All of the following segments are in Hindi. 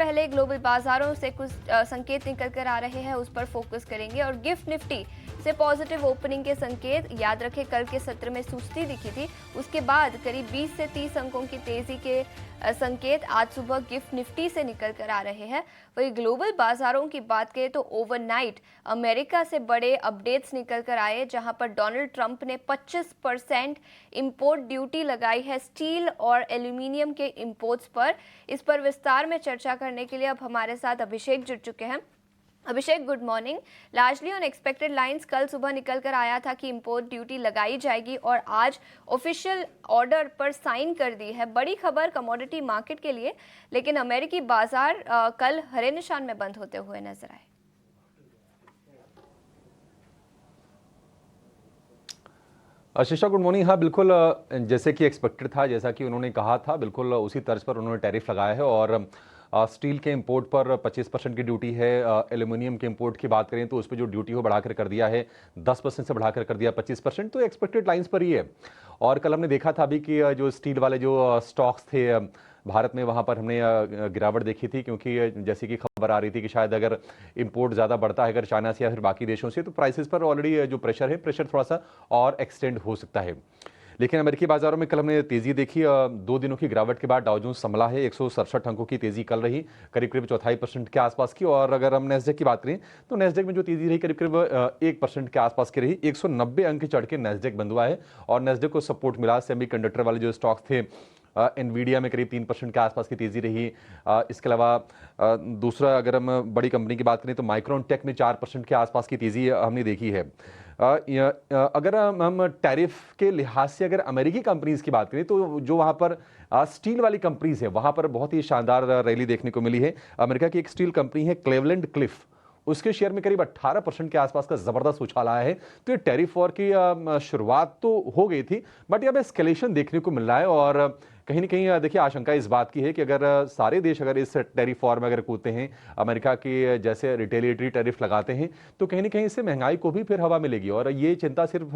पहले ग्लोबल बाजारों से कुछ संकेत निकल कर आ रहे हैं, उस पर फोकस करेंगे। और गिफ्ट निफ्टी से पॉजिटिव ओपनिंग के संकेत, याद रखें कल के सत्र में सुस्ती दिखी थी, उसके बाद करीब 20 से 30 अंकों की तेजी के संकेत आज सुबह गिफ्ट निफ्टी से निकल कर आ रहे हैं। वही ग्लोबल बाजारों की बात करें तो ओवरनाइट अमेरिका से बड़े अपडेट्स निकल कर आए, जहां पर डोनाल्ड ट्रंप ने 25% इंपोर्ट ड्यूटी लगाई है स्टील और एल्यूमिनियम के इंपोर्ट्स पर। इस पर विस्तार में चर्चा करने के लिए अब हमारे साथ अभिषेक जुड़ चुके हैं। Abhishek, good morning. Largely unexpected lines कल सुबह निकल कर आया था कि इंपोर्ट ड्यूटी लगाई जाएगी और आज ऑफिशियल ऑर्डर पर साइन कर दी है। बड़ी खबर कमोडिटी मार्केट के लिए, लेकिन अमेरिकी बाजार कल हरे निशान में बंद होते हुए नजर आए। आशीषा, गुड मॉर्निंग। हाँ, बिल्कुल जैसे कि एक्सपेक्टेड था, जैसा कि उन्होंने कहा था, बिल्कुल उसी तर्ज पर उन्होंने टैरिफ लगाया है। और स्टील के इंपोर्ट पर 25% की ड्यूटी है। एल्यूमिनियम के इंपोर्ट की बात करें तो उस पर जो ड्यूटी हो बढ़ाकर कर दिया है, 10% से बढ़ाकर कर दिया 25%। तो एक्सपेक्टेड लाइंस पर ही है। और कल हमने देखा था अभी कि जो स्टील वाले जो स्टॉक्स थे भारत में, वहाँ पर हमने गिरावट देखी थी, क्योंकि जैसे कि खबर आ रही थी कि शायद अगर इंपोर्ट ज़्यादा बढ़ता है अगर चाइना से या फिर बाकी देशों से, तो प्राइसेस पर ऑलरेडी जो प्रेशर है, प्रेशर थोड़ा सा और एक्सटेंड हो सकता है। लेकिन अमेरिकी बाजारों में कल हमने तेजी देखी। 2 दिनों की गिरावट के बाद डाउ जोन्स संभला है। 167 अंकों की तेजी कल रही, करीब करीब 0.25% के आसपास की। और अगर हम नेस्डेक की बात करें तो नेस्डेक में जो तेजी रही करीब करीब 1% के आसपास की रही। 190 अंक चढ़ के नेस्डेक बंद हुआ है और नेस्डेक को सपोर्ट मिला। सेमीकंडक्टर वाले जो स्टॉक्स थे, एनवीडिया में करीब 3% के आसपास की तेजी रही। इसके अलावा दूसरा अगर हम बड़ी कंपनी की बात करें तो माइक्रोन टेक में 4% के आसपास की तेजी हमने देखी है। अगर हम टैरिफ के लिहाज से अगर अमेरिकी कंपनीज की बात करें तो जो वहाँ पर स्टील वाली कंपनीज है, वहाँ पर बहुत ही शानदार रैली देखने को मिली है। अमेरिका की एक स्टील कंपनी है क्लेवलैंड क्लिफ, उसके शेयर में करीब 18% के आसपास का जबरदस्त उछाल आया है। तो ये टैरिफ वॉर की शुरुआत तो हो गई थी, बट अब एस्केलेशन देखने को मिल रहा है। और कहीं ना कहीं देखिए आशंका इस बात की है कि अगर सारे देश अगर इस टैरिफ वॉर में अगर कूदते हैं, अमेरिका के जैसे रिटेलिएटरी टैरिफ लगाते हैं, तो कहीं ना कहीं इससे महंगाई को भी फिर हवा मिलेगी। और ये चिंता सिर्फ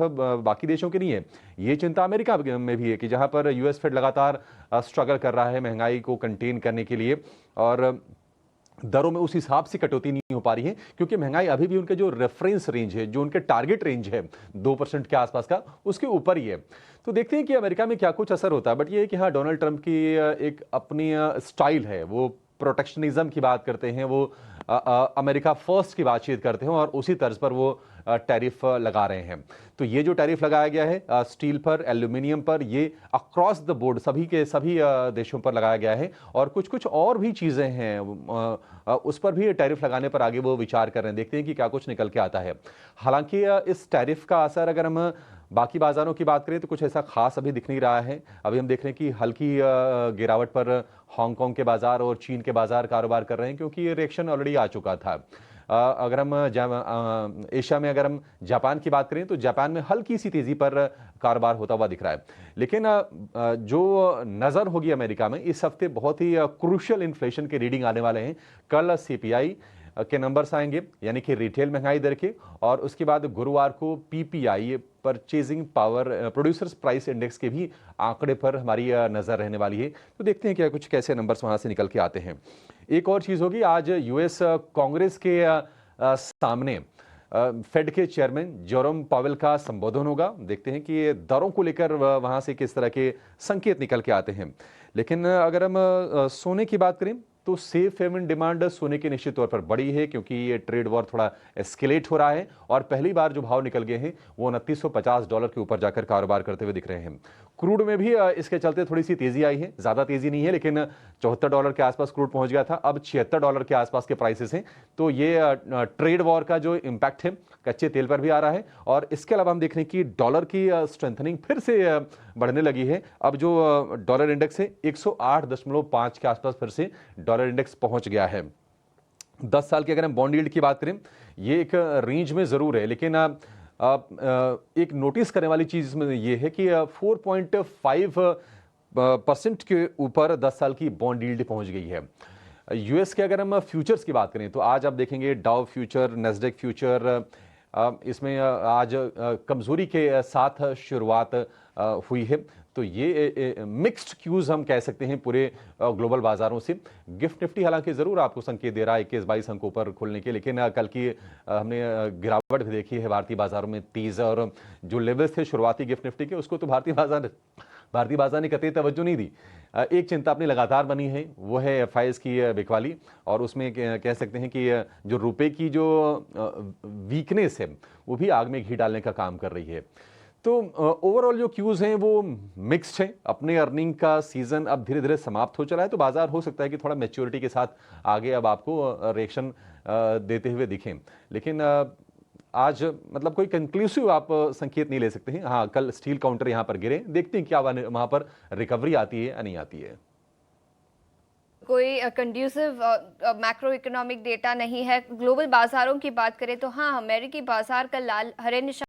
बाकी देशों की नहीं है, ये चिंता अमेरिका में भी है कि जहां पर यूएस फेड लगातार स्ट्रगल कर रहा है महंगाई को कंटेन करने के लिए, और दरों में उस हिसाब से कटौती नहीं हो पा रही है, क्योंकि महंगाई अभी भी उनके जो रेफरेंस रेंज है, जो उनके टारगेट रेंज है 2% के आसपास का, उसके ऊपर ही है। तो देखते हैं कि अमेरिका में क्या कुछ असर होता है। बट ये है कि हाँ, डोनाल्ड ट्रंप की एक अपनी स्टाइल है, वो प्रोटेक्शनिज्म की बात करते हैं, वो अमेरिका फर्स्ट की बातचीत करते हैं और उसी तर्ज पर वो टैरिफ लगा रहे हैं। तो ये जो टैरिफ लगाया गया है स्टील पर, एल्यूमिनियम पर, ये अक्रॉस द बोर्ड सभी के सभी देशों पर लगाया गया है। और कुछ कुछ और भी चीज़ें हैं उस पर भी टैरिफ लगाने पर आगे वो विचार कर रहे हैं। देखते हैं कि क्या कुछ निकल के आता है। हालांकि इस टैरिफ का असर अगर हम बाकी बाजारों की बात करें तो कुछ ऐसा खास अभी दिख नहीं रहा है। अभी हम देख रहे हैं कि हल्की गिरावट पर हांगकांग के बाजार और चीन के बाजार कारोबार कर रहे हैं, क्योंकि ये रिएक्शन ऑलरेडी आ चुका था। अगर हम एशिया में अगर हम जापान की बात करें तो जापान में हल्की सी तेजी पर कारोबार होता हुआ दिख रहा है। लेकिन जो नज़र होगी अमेरिका में, इस हफ्ते बहुत ही क्रूशियल इन्फ्लेशन के रीडिंग आने वाले हैं। कल सीपीआई के नंबर्स आएंगे, यानी कि रिटेल महंगाई दर के, और उसके बाद गुरुवार को PPI purchasing power producers price index के भी आंकड़े पर हमारी नज़र रहने वाली है। तो देखते हैं क्या कुछ कैसे नंबर्स वहाँ से निकल के आते हैं। एक और चीज़ होगी, आज यूएस कांग्रेस के सामने फेड के चेयरमैन जेरोम पावेल का संबोधन होगा। देखते हैं कि दरों को लेकर वहाँ से किस तरह के संकेत निकल के आते हैं। लेकिन अगर हम सोने की बात करें तो सेफ हेवन डिमांड सोने की निश्चित तौर पर बड़ी है, क्योंकि ये ट्रेड वॉर थोड़ा एस्केलेट हो रहा है और पहली बार जो भाव निकल गए हैं वो $2950 के ऊपर जाकर कारोबार करते हुए दिख रहे हैं। क्रूड में भी इसके चलते थोड़ी सी तेजी आई है, ज़्यादा तेजी नहीं है, लेकिन $74 के आसपास क्रूड पहुंच गया था, अब $76 के आसपास के प्राइसेस हैं। तो ये ट्रेड वॉर का जो इम्पैक्ट है कच्चे तेल पर भी आ रहा है। और इसके अलावा हम देख रहे हैं कि डॉलर की स्ट्रेंथनिंग फिर से बढ़ने लगी है। अब जो डॉलर इंडेक्स है 108.5 के आसपास फिर से डॉलर इंडेक्स पहुंच गया है। 10 साल की अगर हम बॉन्ड यील्ड की बात करें, ये एक रेंज में जरूर है, लेकिन एक नोटिस करने वाली चीज में ये है कि 4.5% के ऊपर 10 साल की बॉन्ड यील्ड पहुंच गई है। यूएस के अगर हम फ्यूचर्स की बात करें तो आज आप देखेंगे डाउ फ्यूचर, नेस्डेक फ्यूचर, इसमें आज कमजोरी के साथ शुरुआत हुई है। तो ये मिक्स्ड क्यूज हम कह सकते हैं पूरे ग्लोबल बाजारों से। गिफ्ट निफ्टी हालांकि ज़रूर आपको संकेत दे रहा है 21-22 अंकों पर खुलने के, लेकिन कल की हमने गिरावट भी देखी है भारतीय बाजारों में तेज, और जो लेवल्स थे शुरुआती गिफ्ट निफ्टी के उसको तो भारतीय बाजार ने कतई तवज्जो नहीं दी। एक चिंता अपनी लगातार बनी है, वो है एफआईएस की बिकवाली, और उसमें कह सकते हैं कि जो रुपए की जो वीकनेस है वो भी आग में घी डालने का काम कर रही है। तो ओवरऑल जो क्यूज हैं वो मिक्स्ड हैं। अपने अर्निंग का सीजन अब धीरे धीरे समाप्त हो चला है, तो बाजार हो सकता है कि थोड़ा मैच्योरिटी के साथ आगे अब आपको रिएक्शन देते हुए दिखें, लेकिन आज मतलब कोई कंक्लूसिव आप संकेत नहीं ले सकते हैं। हाँ, कल स्टील काउंटर यहां पर गिरे, देखते हैं क्या वहां पर रिकवरी आती है या नहीं आती है। कोई कंड्यूसिव मैक्रो इकोनॉमिक डेटा नहीं है। ग्लोबल बाजारों की बात करें तो हाँ, अमेरिकी बाजार का लाल हरे निशान